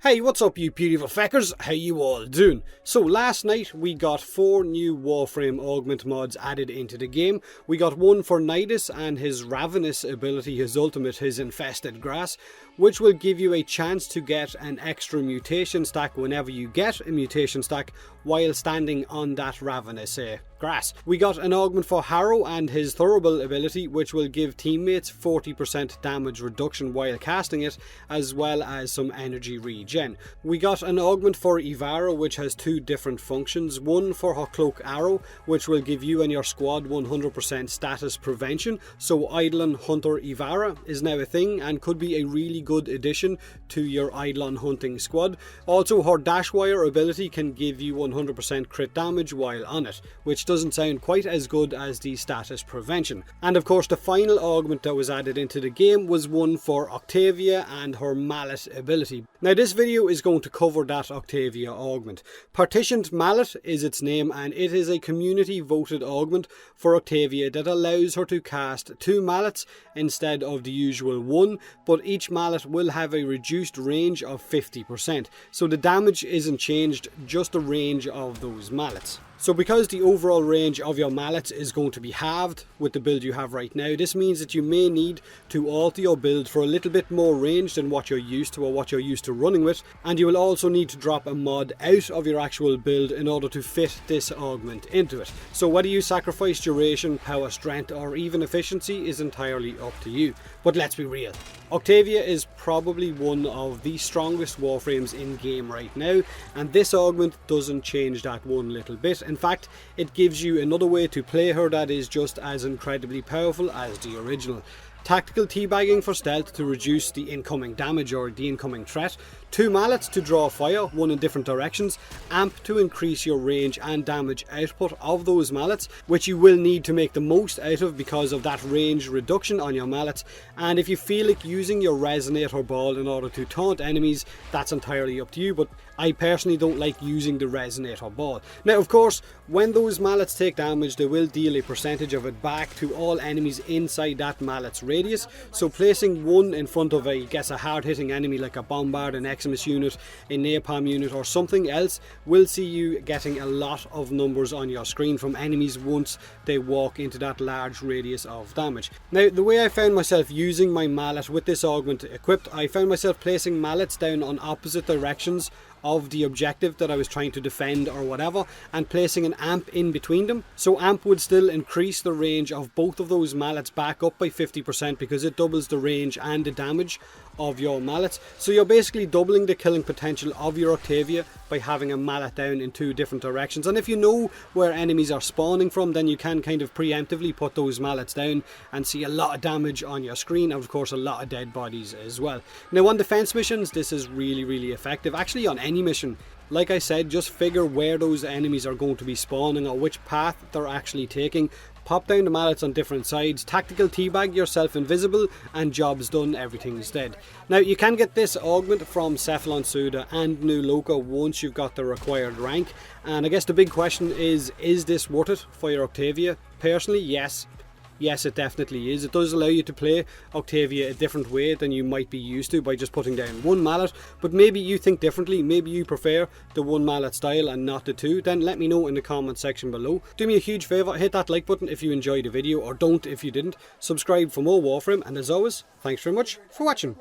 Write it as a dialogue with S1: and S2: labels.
S1: Hey, what's up you beautiful feckers? How you all doing? So last night we got 4 new Warframe augment mods added into the game. We got one for Nidus and his ravenous ability, his ultimate, his infested grass, which will give you a chance to get an extra mutation stack whenever you get a mutation stack while standing on that ravenous grass. We got an augment for Harrow and his Thurible ability, which will give teammates 40% damage reduction while casting it, as well as some energy regen. We got an augment for Ivara, which has 2 different functions. One for her Cloak Arrow, which will give you and your squad 100% status prevention. So Eidolon Hunter Ivara is now a thing and could be a really good addition to your Eidolon hunting squad. Also, her Dashwire ability can give you 100% crit damage while on it, which doesn't sound quite as good as the status prevention. And of course, the final augment that was added into the game was one for Octavia and her Mallet ability. Now this video is going to cover that Octavia augment. Partitioned Mallet is its name, and it is a community voted augment for Octavia that allows her to cast 2 mallets instead of the usual 1, but each mallet will have a reduced range of 50%. So the damage isn't changed, just the range of those mallets. So because the overall range of your mallets is going to be halved with the build you have right now, this means that you may need to alter your build for a little bit more range than what you're used to or what you're used to running with, and you will also need to drop a mod out of your actual build in order to fit this augment into it. So whether you sacrifice duration, power, strength or even efficiency is entirely up to you. But let's be real, Octavia is probably one of the strongest Warframes in game right now, and this augment doesn't change that one little bit. In fact, it gives you another way to play her that is just as incredibly powerful as the original. Tactical teabagging for stealth to reduce the incoming damage or the incoming threat, 2 mallets to draw fire, 1 in different directions, amp to increase your range and damage output of those mallets, which you will need to make the most out of because of that range reduction on your mallets. And if you feel like using your resonator ball in order to taunt enemies, that's entirely up to you, but I personally don't like using the resonator ball. Now of course, when those mallets take damage, they will deal a percentage of it back to all enemies inside that mallet's radius. So placing 1 in front of a hard-hitting enemy like a Bombard, an Eximus unit, a Napalm unit or something else will see you getting a lot of numbers on your screen from enemies once they walk into that large radius of damage. Now the way I found myself using my mallet with this augment equipped, I found myself placing mallets down on opposite directions of the objective that I was trying to defend or whatever, and placing an amp in between them. So amp would still increase the range of both of those mallets back up by 50% because it doubles the range and the damage of your mallets. So you're basically doubling the killing potential of your Octavia by having a mallet down in 2 different directions. And if you know where enemies are spawning from, then you can kind of preemptively put those mallets down and see a lot of damage on your screen, and of course a lot of dead bodies as well. Now on defense missions, this is really effective. Actually on any mission, like I said, just figure where those enemies are going to be spawning or which path they're actually taking. Pop down the mallets on different sides, tactical teabag yourself invisible, and job's done, everything's dead. Now you can get this augment from Cephalon Suda and New Loka once you've got the required rank, and I guess the big question is this worth it for your Octavia? Personally, yes. Yes, it definitely is. It does allow you to play Octavia a different way than you might be used to by just putting down 1 mallet, but maybe you think differently, maybe you prefer the 1 mallet style and not the 2, then let me know in the comment section below. Do me a huge favour, hit that like button if you enjoyed the video, or don't if you didn't. Subscribe for more Warframe, and as always, thanks very much for watching.